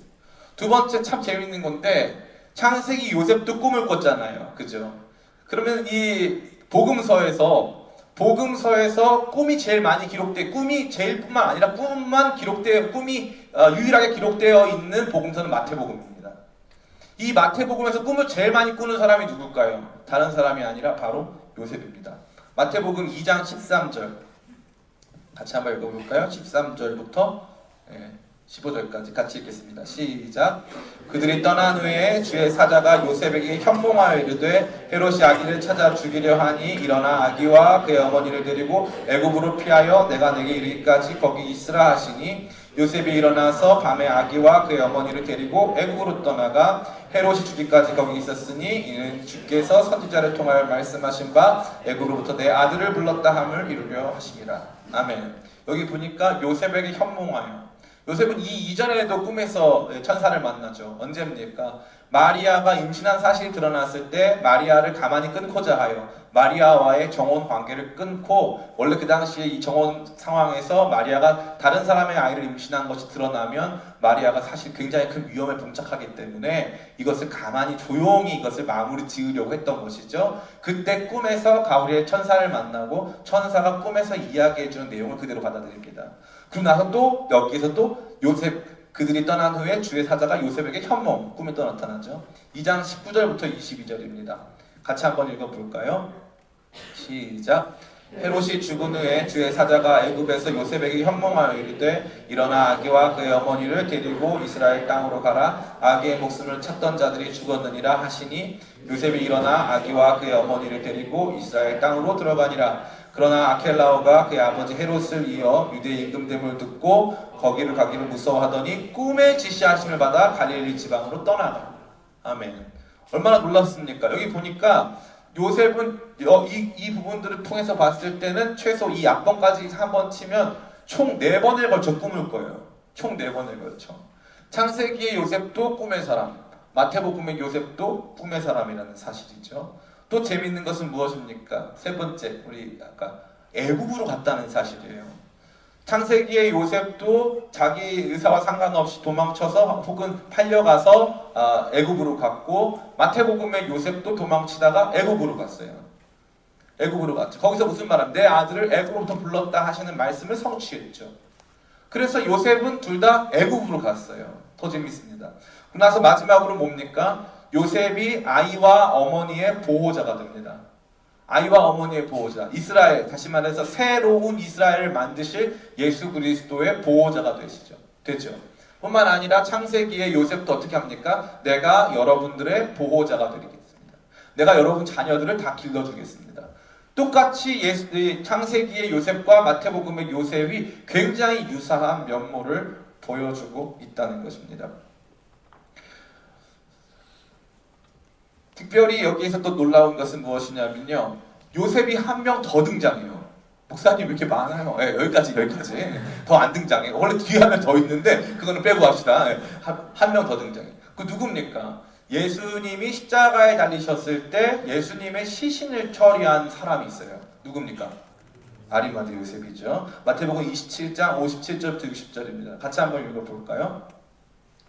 두 번째 참 재밌는 건데 창세기 요셉도 꿈을 꿨잖아요. 그죠? 그러면 이 복음서에서 꿈이 제일 많이 꿈이 제일 뿐만 아니라 꿈이 유일하게 기록되어 있는 복음서는 마태복음입니다. 이 마태복음에서 꿈을 제일 많이 꾸는 사람이 누굴까요? 다른 사람이 아니라 바로 요셉입니다. 마태복음 2장 13절 같이 한번 읽어볼까요? 13절부터 15절까지 같이 읽겠습니다. 시작. 그들이 떠난 후에 주의 사자가 요셉에게 현몽하여 이르되 헤롯이 아기를 찾아 죽이려 하니 일어나 아기와 그의 어머니를 데리고 애굽으로 피하여 내가 내게 이르기까지 거기 있으라 하시니 요셉이 일어나서 밤에 아기와 그의 어머니를 데리고 애굽으로 떠나가 헤롯이 죽기까지 거기 있었으니 이는 주께서 선지자를 통하여 말씀하신 바 애굽으로부터 내 아들을 불렀다 함을 이루려 하심이라. 아멘. 여기 보니까 요셉에게 현몽하여, 요셉은 이 이전에도 꿈에서 천사를 만나죠. 언제입니까? 마리아가 임신한 사실이 드러났을 때 마리아를 가만히 끊고자 하여 마리아와의 정혼 관계를 끊고, 원래 그 당시에 이 정혼 상황에서 마리아가 다른 사람의 아이를 임신한 것이 드러나면 마리아가 사실 굉장히 큰 위험에 봉착하기 때문에 이것을 가만히 조용히 이것을 마무리 지으려고 했던 것이죠. 그때 꿈에서 가브리엘 천사를 만나고 천사가 꿈에서 이야기해주는 내용을 그대로 받아들입니다. 그리고 나서 또 여기에서 또 요셉, 그들이 떠난 후에 주의 사자가 요셉에게 현몽, 꿈에 또 나타나죠. 2장 19절부터 22절입니다. 같이 한번 읽어볼까요? 시작. 헤롯이 죽은 후에 주의 사자가 애굽에서 요셉에게 현몽하여 이르되 일어나 아기와 그의 어머니를 데리고 이스라엘 땅으로 가라. 아기의 목숨을 찾던 자들이 죽었느니라 하시니 요셉이 일어나 아기와 그의 어머니를 데리고 이스라엘 땅으로 들어가니라. 그러나 아켈라오가 그의 아버지 헤롯을 이어 유대 임금됨을 듣고 거기를 가기를 무서워하더니 꿈의 지시하심을 받아 갈릴리 지방으로 떠나가. 아멘. 얼마나 놀랍습니까? 여기 보니까 요셉은 이 부분들을 통해서 봤을 때는 최소 이 앞번까지 한번 치면 총 4번에 걸쳐 꿈을 꿔요. 총 4번에 걸쳐. 창세기의 요셉도 꿈의 사람, 마태복음의 요셉도 꿈의 사람이라는 사실이죠. 또 재미있는 것은 무엇입니까? 세 번째, 우리 아까 애굽으로 갔다는 사실이에요. 창세기의 요셉도 자기 의사와 상관없이 도망쳐서 혹은 팔려가서 애굽으로 갔고, 마태복음의 요셉도 도망치다가 애굽으로 갔어요. 애굽으로 갔죠. 거기서 무슨 말하면 내 아들을 애굽으로부터 불렀다 하시는 말씀을 성취했죠. 그래서 요셉은 둘 다 애굽으로 갔어요. 더 재밌습니다. 그러고 나서 마지막으로 뭡니까? 요셉이 아이와 어머니의 보호자가 됩니다. 아이와 어머니의 보호자, 이스라엘, 다시 말해서 새로운 이스라엘을 만드실 예수 그리스도의 보호자가 되죠. 뿐만 아니라 창세기의 요셉도 어떻게 합니까? 내가 여러분들의 보호자가 되겠습니다. 내가 여러분 자녀들을 다 길러주겠습니다. 똑같이 창세기의 요셉과 마태복음의 요셉이 굉장히 유사한 면모를 보여주고 있다는 것입니다. 특별히 여기에서 또 놀라운 것은 무엇이냐면요, 요셉이 한 명 더 등장해요. 목사님 왜 이렇게 많아요? 네, 여기까지 더 안 등장해요. 원래 뒤에 한 명 더 있는데 그거는 빼고 합시다. 네, 한 명 더 등장해요. 그 누굽니까? 예수님이 십자가에 달리셨을 때 예수님의 시신을 처리한 사람이 있어요. 누굽니까? 아리마대 요셉이죠. 마태복음 27장 57절부터 60절입니다. 같이 한번 읽어볼까요?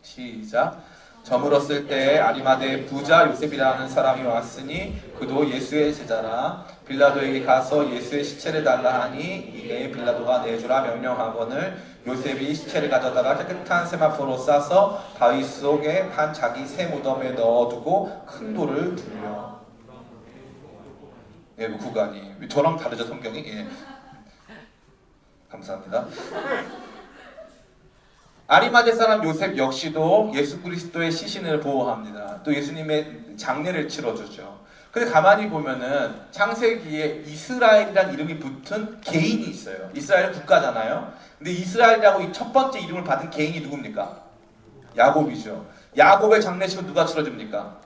시작. 저물었을 때 아리마대 부자 요셉이라는 사람이 왔으니 그도 예수의 제자라. 빌라도에게 가서 예수의 시체를 달라 하니 이에 빌라도가 내주라 명령하거늘 요셉이 시체를 가져다가 깨끗한 세마포로 싸서 바위 속에 판 자기 새 무덤에 넣어두고 큰 돌을 둘려. 예, 구간이 저랑 다르죠 성경이? 예. 감사합니다. 아리마대 사람 요셉 역시도 예수 그리스도의 시신을 보호합니다. 또 예수님의 장례를 치러주죠. 근데 가만히 보면은 창세기에 이스라엘이라는 이름이 붙은 개인이 있어요. 이스라엘은 국가잖아요. 근데 이스라엘이라고 이 첫 번째 이름을 받은 개인이 누굽니까? 야곱이죠. 야곱의 장례식은 누가 치러줍니까?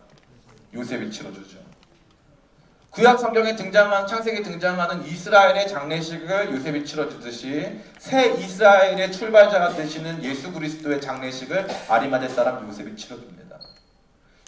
요셉이 치러주죠. 구약 성경에 창세기에 등장하는 이스라엘의 장례식을 요셉이 치러주듯이 새 이스라엘의 출발자가 되시는 예수 그리스도의 장례식을 아리마대 사람 요셉이 치러줍니다.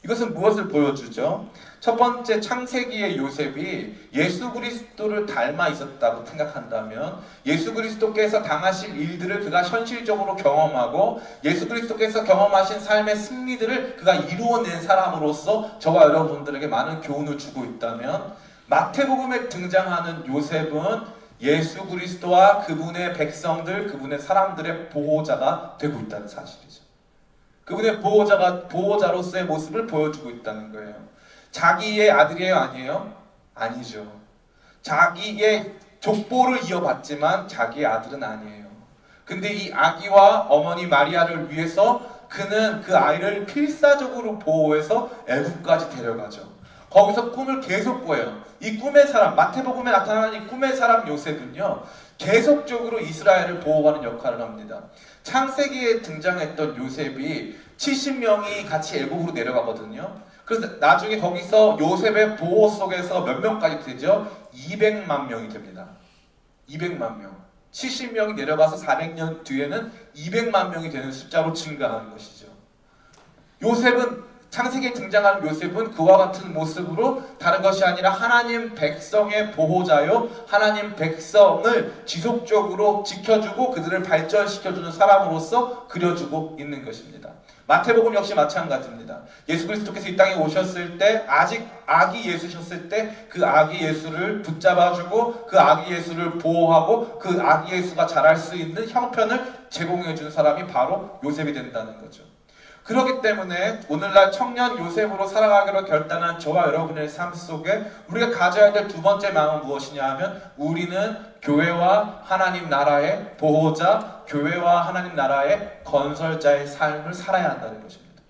이것은 무엇을 보여주죠? 첫 번째, 창세기의 요셉이 예수 그리스도를 닮아 있었다고 생각한다면 예수 그리스도께서 당하실 일들을 그가 현실적으로 경험하고 예수 그리스도께서 경험하신 삶의 승리들을 그가 이루어낸 사람으로서 저와 여러분들에게 많은 교훈을 주고 있다면, 마태복음에 등장하는 요셉은 예수 그리스도와 그분의 백성들, 그분의 사람들의 보호자가 되고 있다는 사실이죠. 그분의 보호자로서의 모습을 보여주고 있다는 거예요. 자기의 아들이에요? 아니에요? 아니죠. 자기의 족보를 이어받지만 자기의 아들은 아니에요. 근데 이 아기와 어머니 마리아를 위해서 그는 그 아이를 필사적으로 보호해서 애국까지 데려가죠. 거기서 꿈을 계속 꿔요. 이 꿈의 사람, 마태복음에 나타나는 이 꿈의 사람 요셉은요, 계속적으로 이스라엘을 보호하는 역할을 합니다. 창세기에 등장했던 요셉이 70명이 같이 애국으로 내려가거든요. 그래서 나중에 거기서 요셉의 보호 속에서 몇 명까지 되죠? 200만 명이 됩니다. 200만 명. 70명이 내려가서 400년 뒤에는 200만 명이 되는 숫자로 증가하는 것이죠. 요셉은, 창세기에 등장하는 요셉은 그와 같은 모습으로 다른 것이 아니라 하나님 백성의 보호자요, 하나님 백성을 지속적으로 지켜주고 그들을 발전시켜주는 사람으로서 그려주고 있는 것입니다. 마태복음 역시 마찬가지입니다. 예수 그리스도께서 이 땅에 오셨을 때, 아직 아기 예수셨을 때 그 아기 예수를 붙잡아주고 그 아기 예수를 보호하고 그 아기 예수가 자랄 수 있는 형편을 제공해주는 사람이 바로 요셉이 된다는 거죠. 그렇기 때문에 오늘날 청년 요셉으로 살아가기로 결단한 저와 여러분의 삶 속에 우리가 가져야 될 두 번째 마음은 무엇이냐 하면, 우리는 교회와 하나님 나라의 보호자, 교회와 하나님 나라의 건설자의 삶을 살아야 한다는 것입니다.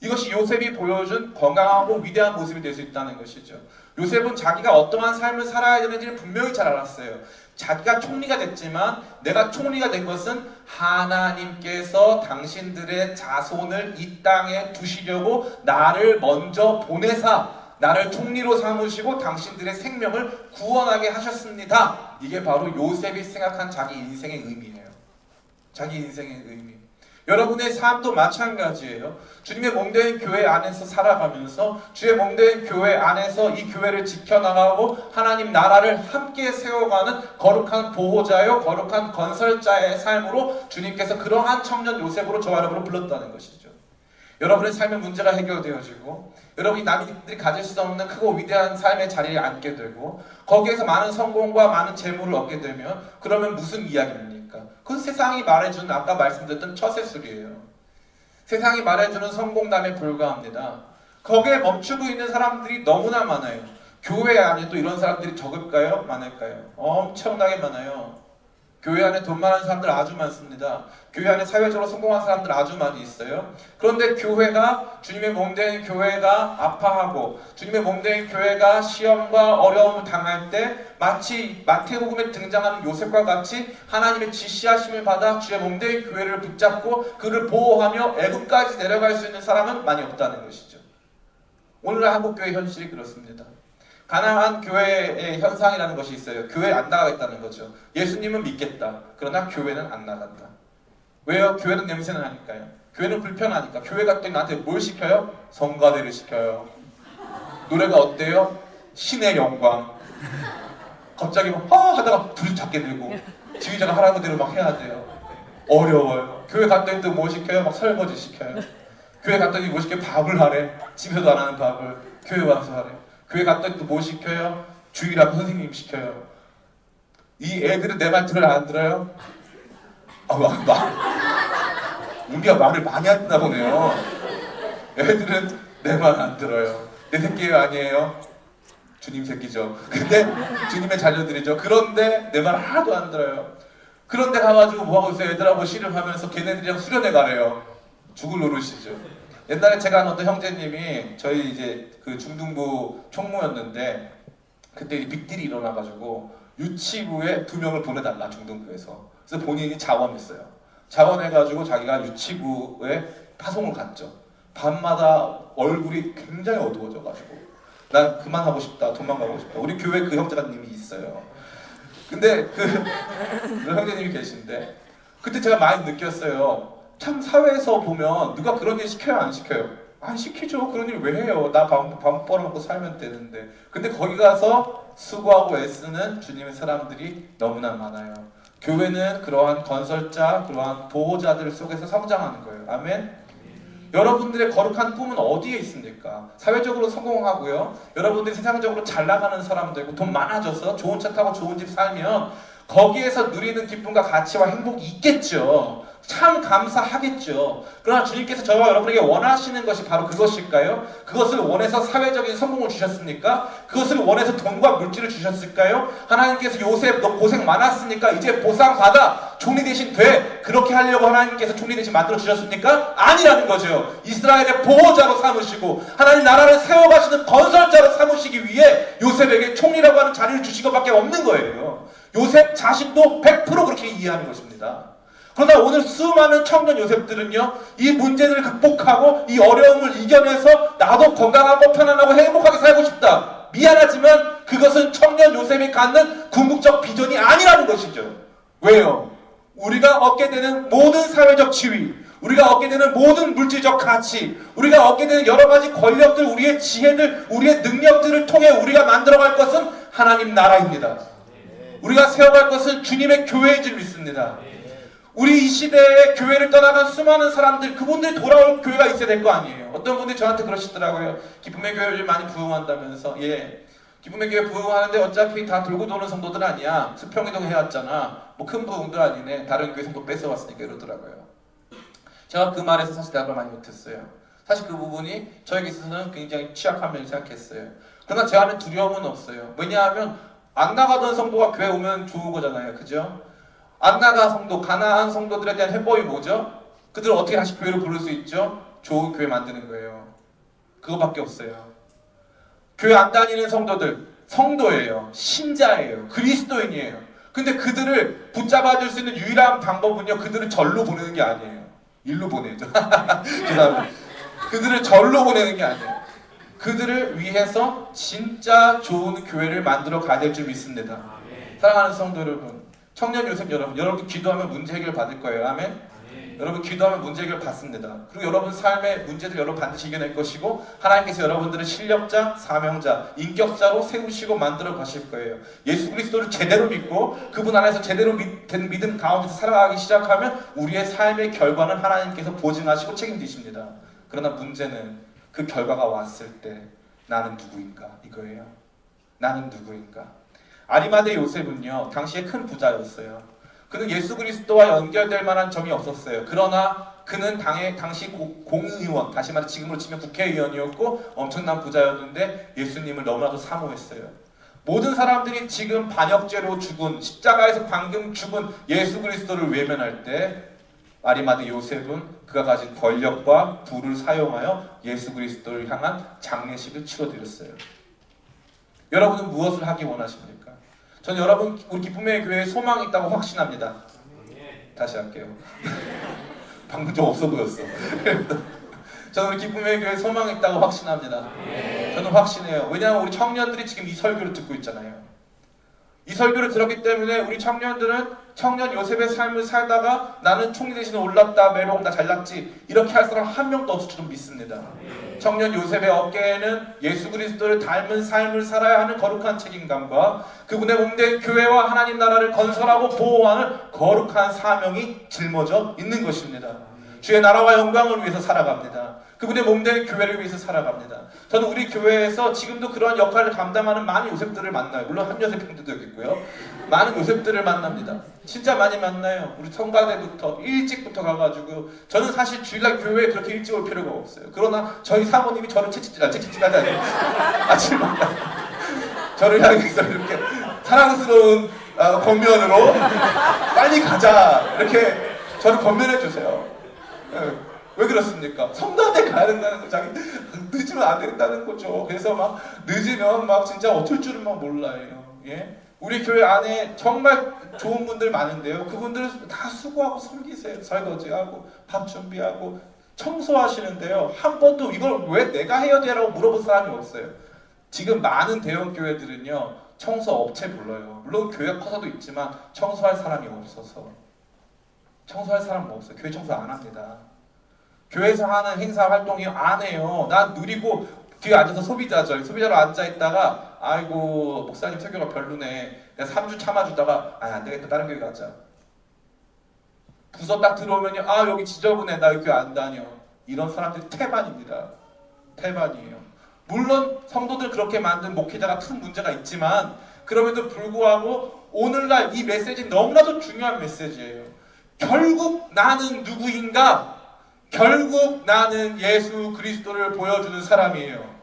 이것이 요셉이 보여준 건강하고 위대한 모습이 될 수 있다는 것이죠. 요셉은 자기가 어떠한 삶을 살아야 되는지를 분명히 잘 알았어요. 자기가 총리가 됐지만 내가 총리가 된 것은 하나님께서 당신들의 자손을 이 땅에 두시려고 나를 먼저 보내사 나를 총리로 삼으시고 당신들의 생명을 구원하게 하셨습니다. 이게 바로 요셉이 생각한 자기 인생의 의미예요. 자기 인생의 의미. 여러분의 삶도 마찬가지예요. 주님의 몸된 교회 안에서 살아가면서 주의 몸된 교회 안에서 이 교회를 지켜나가고 하나님 나라를 함께 세워가는 거룩한 보호자요, 거룩한 건설자의 삶으로 주님께서 그러한 청년 요셉으로 저와 여러분을 불렀다는 것이죠. 여러분의 삶의 문제가 해결되어지고 여러분이 남들이 가질 수 없는 크고 위대한 삶의 자리에 앉게 되고 거기에서 많은 성공과 많은 재물을 얻게 되면, 그러면 무슨 이야기입니까? 그건 세상이 말해주는, 아까 말씀드렸던 처세술이에요. 세상이 말해주는 성공담에 불과합니다. 거기에 멈추고 있는 사람들이 너무나 많아요. 교회 안에 또 이런 사람들이 적을까요? 많을까요? 엄청나게 많아요. 교회 안에 돈 많은 사람들 아주 많습니다. 교회 안에 사회적으로 성공한 사람들 아주 많이 있어요. 그런데 교회가, 주님의 몸된 교회가 아파하고 주님의 몸된 교회가 시험과 어려움을 당할 때 마치 마태복음에 등장하는 요셉과 같이 하나님의 지시하심을 받아 주의 몸된 교회를 붙잡고 그를 보호하며 애굽까지 내려갈 수 있는 사람은 많이 없다는 것이죠. 오늘날 한국교회 현실이 그렇습니다. 가난한 교회의 현상이라는 것이 있어요. 교회 안 나가겠다는 거죠. 예수님은 믿겠다. 그러나 교회는 안 나간다. 왜요? 교회는 냄새는 나니까요. 교회는 불편하니까. 교회 갔더니 나한테 뭘 시켜요? 성가대를 시켜요. 노래가 어때요? 신의 영광. 갑자기 막 하다가 불을 작게 들고 지휘자가 하라는 대로 막 해야 돼요. 어려워요. 교회 갔더니 또 뭐 시켜요? 막 설거지 시켜요. 교회 갔더니 뭐 시켜요? 밥을 하래. 집에서도 안 하는 밥을 교회 와서 하래. 교회 갔더니 또 뭐 시켜요? 주일하고 선생님 시켜요. 이 애들은 내 말 들어요? 안 들어요? 우리가 말을 많이 안 듣나 보네요. 애들은 내 말 안 들어요. 내 새끼예요? 아니에요? 주님 새끼죠. 근데 주님의 자녀들이죠. 그런데 내 말 하나도 안 들어요. 그런데 가가지고 뭐하고 있어요? 애들하고 씨름하면서 걔네들이랑 수련회 가래요. 죽을 노릇이죠. 옛날에 제가 아는 어떤 형제님이 저희 이제 그 중등부 총무였는데 그때 빅딜이 일어나가지고 유치부에 2명을 보내달라 중등부에서. 그래서 본인이 자원했어요. 자원해가지고 자기가 유치부에 파송을 갔죠. 밤마다 얼굴이 굉장히 어두워져가지고 난 그만하고 싶다, 도망가고 싶다. 우리 교회 그 형제님이 있어요. 근데 그런 형제님이 계신데 그때 제가 많이 느꼈어요. 참 사회에서 보면 누가 그런 일 시켜요? 안 시켜요? 안 시키죠. 그런 일 왜 해요? 나 밥 벌어먹고 살면 되는데. 근데 거기 가서 수고하고 애쓰는 주님의 사람들이 너무나 많아요. 교회는 그러한 건설자, 그러한 보호자들 속에서 성장하는 거예요. 아멘? 여러분들의 거룩한 꿈은 어디에 있습니까? 사회적으로 성공하고요. 여러분들이 세상적으로 잘 나가는 사람들, 돈 많아져서 좋은 차 타고 좋은 집 살면 거기에서 누리는 기쁨과 가치와 행복이 있겠죠. 참 감사하겠죠. 그러나 주님께서 저와 여러분에게 원하시는 것이 바로 그것일까요? 그것을 원해서 사회적인 성공을 주셨습니까? 그것을 원해서 돈과 물질을 주셨을까요? 하나님께서 요셉 너 고생 많았으니까 이제 보상받아 총리 대신 돼. 그렇게 하려고 하나님께서 총리 대신 만들어 주셨습니까? 아니라는 거죠. 이스라엘의 보호자로 삼으시고 하나님 나라를 세워가시는 건설자로 삼으시기 위해 요셉에게 총리라고 하는 자리를 주신 것밖에 없는 거예요. 요셉 자신도 100% 그렇게 이해하는 것입니다. 그러나 오늘 수많은 청년 요셉들은요, 이 문제를 극복하고 이 어려움을 이겨내서 나도 건강하고 편안하고 행복하게 살고 싶다. 미안하지만 그것은 청년 요셉이 갖는 궁극적 비전이 아니라는 것이죠. 왜요? 우리가 얻게 되는 모든 사회적 지위, 우리가 얻게 되는 모든 물질적 가치, 우리가 얻게 되는 여러 가지 권력들, 우리의 지혜들, 우리의 능력들을 통해 우리가 만들어갈 것은 하나님 나라입니다. 우리가 세워갈 것은 주님의 교회인 줄 믿습니다. 우리 이 시대에 교회를 떠나간 수많은 사람들, 그분들이 돌아올 교회가 있어야 될 거 아니에요. 어떤 분들이 저한테 그러시더라고요. 기쁨의 교회를 많이 부흥한다면서. 예, 기쁨의 교회 부흥하는데 어차피 다 돌고 도는 성도들 아니야. 수평이동 해왔잖아. 뭐 큰 부흥도 아니네. 다른 교회 성도 뺏어왔으니까 이러더라고요. 제가 그 말에서 사실 대답을 많이 못했어요. 사실 그 부분이 저에게 있어서는 굉장히 취약한 면을 생각했어요. 그러나 제 안에 두려움은 없어요. 왜냐하면 안 나가던 성도가 교회 오면 좋은 거잖아요. 그죠? 안 나가 성도, 가난한 성도들에 대한 해법이 뭐죠? 그들을 어떻게 다시 교회로 부를 수 있죠? 좋은 교회 만드는 거예요. 그거밖에 없어요. 교회 안 다니는 성도들, 성도예요. 신자예요. 그리스도인이에요. 근데 그들을 붙잡아줄 수 있는 유일한 방법은요, 그들을 절로 보내는 게 아니에요. 일로 보내죠. 죄송합니다. 그들을 절로 보내는 게 아니에요. 그들을 위해서 진짜 좋은 교회를 만들어 가야 될 줄 믿습니다. 사랑하는 성도 여러분, 청년 요셉 여러분 기도하면 문제 해결 받을 거예요. 아멘? 여러분 기도하면 문제 해결 받습니다. 그리고 여러분 삶의 문제들 여러분 반드시 이겨낼 것이고 하나님께서 여러분들을 실력자, 사명자, 인격자로 세우시고 만들어 가실 거예요. 예수 그리스도를 제대로 믿고 그분 안에서 제대로 된 믿음 가운데서 살아가기 시작하면 우리의 삶의 결과는 하나님께서 보증하시고 책임지십니다. 그러나 문제는 그 결과가 왔을 때 나는 누구인가 이거예요. 나는 누구인가. 아리마대 요셉은요 당시에 큰 부자였어요. 그는 예수 그리스도와 연결될 만한 점이 없었어요. 그러나 그는 당시 공의원, 다시 말해 지금으로 치면 국회의원이었고 엄청난 부자였는데 예수님을 너무나도 사모했어요. 모든 사람들이 지금 반역죄로 죽은, 십자가에서 방금 죽은 예수 그리스도를 외면할 때 아리마대 요셉은 그가 가진 권력과 부를 사용하여 예수 그리스도를 향한 장례식을 치러드렸어요. 여러분은 무엇을 하기 원하십니까? 저는 여러분 우리 기쁨의 교회에 소망이 있다고 확신합니다. 다시 할게요. 방금 좀 없어 보였어. 저는 우리 기쁨의 교회에 소망이 있다고 확신합니다. 저는 확신해요. 왜냐하면 우리 청년들이 지금 이 설교를 듣고 있잖아요. 이 설교를 들었기 때문에 우리 청년들은 청년 요셉의 삶을 살다가 나는 총리 대신에 올랐다, 메롱 나 잘났지 이렇게 할 사람 한 명도 없을 줄 믿습니다. 청년 요셉의 어깨에는 예수 그리스도를 닮은 삶을 살아야 하는 거룩한 책임감과 그분의 몸된 교회와 하나님 나라를 건설하고 보호하는 거룩한 사명이 짊어져 있는 것입니다. 주의 나라와 영광을 위해서 살아갑니다. 그분의 몸된 교회를 위해서 살아갑니다. 저는 우리 교회에서 지금도 그러한 역할을 감당하는 많은 요셉들을 만나요. 물론 한 요셉 형들도 여기 있고요. 많은 요셉들을 만납니다. 진짜 많이 만나요. 우리 성가대부터 일찍부터 가가지고 저는 사실 주일날 교회에 그렇게 일찍 올 필요가 없어요. 그러나 저희 사모님이 저를 채찍질하지 않아요. 아침마다 저를 향해서 이렇게 사랑스러운 권면으로 빨리 가자 이렇게 저를 권면해 주세요. 왜 그렇습니까? 성당에 가야 된다는 거, 자기 늦으면 안 된다는 거죠. 그래서 막 늦으면 막 진짜 어쩔 줄은 막 몰라요. 예? 우리 교회 안에 정말 좋은 분들 많은데요. 그분들 다 수고하고 섬기세요. 설거지하고 밥 준비하고 청소하시는데요. 한 번도 이걸 왜 내가 해야 돼라고 물어본 사람이 없어요. 지금 많은 대형 교회들은요 청소 업체 불러요. 물론 교회가 커서도 있지만 청소할 사람이 없어서 청소할 사람 없어요. 교회 청소 안 합니다. 교회에서 하는 행사 활동이 안 해요. 난 누리고 뒤에 앉아서 소비자죠. 소비자로 앉아있다가 아이고 목사님 설교가 별로네. 내가 3주 참아주다가 안 되겠다 다른 교회 가자. 부서 딱 들어오면 아 여기 지저분해 나 여기 교회 안 다녀. 이런 사람들이 태반입니다. 태반이에요. 물론 성도들 그렇게 만든 목회자가 큰 문제가 있지만 그럼에도 불구하고 오늘날 이 메시지는 너무나도 중요한 메시지예요. 결국 나는 누구인가? 결국 나는 예수 그리스도를 보여주는 사람이에요.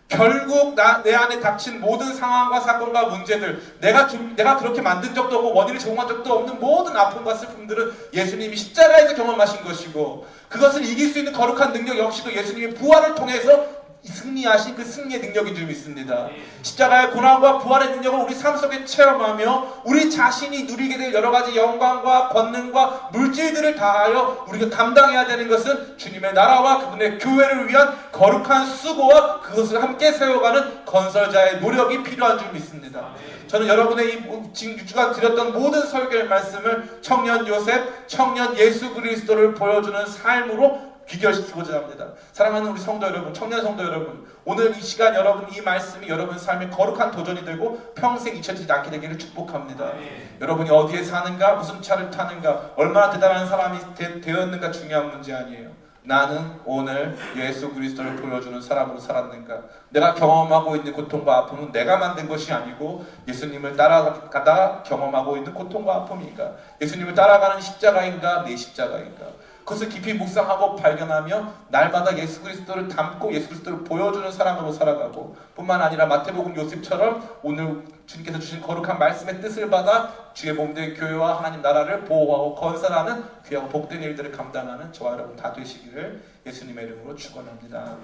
결국 내 안에 닥친 모든 상황과 사건과 문제들, 내가 그렇게 만든 적도 없고 원인을 제공한 적도 없는 모든 아픔과 슬픔들은 예수님이 십자가에서 경험하신 것이고 그것을 이길 수 있는 거룩한 능력 역시도 예수님의 부활을 통해서 승리하신 그 승리의 능력인 줄 믿습니다. 십자가의 고난과 부활의 능력을 우리 삶 속에 체험하며 우리 자신이 누리게 될 여러 가지 영광과 권능과 물질들을 다하여 우리가 감당해야 되는 것은 주님의 나라와 그분의 교회를 위한 거룩한 수고와 그것을 함께 세워가는 건설자의 노력이 필요한 줄 믿습니다. 저는 여러분의 이 지금 6주간 드렸던 모든 설교의 말씀을 청년 요셉, 청년 예수 그리스도를 보여주는 삶으로 귀결시키고자 합니다. 사랑하는 우리 성도 여러분, 청년 성도 여러분, 오늘 이 시간 여러분 이 말씀이 여러분 삶의 거룩한 도전이 되고 평생 잊혀지지 않게 되기를 축복합니다. 여러분이 어디에 사는가, 무슨 차를 타는가, 얼마나 대단한 사람이 되었는가 중요한 문제 아니에요. 나는 오늘 예수 그리스도를 보여주는 사람으로 살았는가? 내가 경험하고 있는 고통과 아픔은 내가 만든 것이 아니고 예수님을 따라가다 경험하고 있는 고통과 아픔인가? 예수님을 따라가는 십자가인가? 내 십자가인가? 그것을 깊이 묵상하고 발견하며 날마다 예수 그리스도를 닮고 예수 그리스도를 보여주는 사람으로 살아가고 뿐만 아니라 마태복음 요셉처럼 오늘 주님께서 주신 거룩한 말씀의 뜻을 받아 주의 몸된 교회와 하나님 나라를 보호하고 건설하는 귀하고 복된 일들을 감당하는 저와 여러분 다 되시기를 예수님의 이름으로 축원합니다.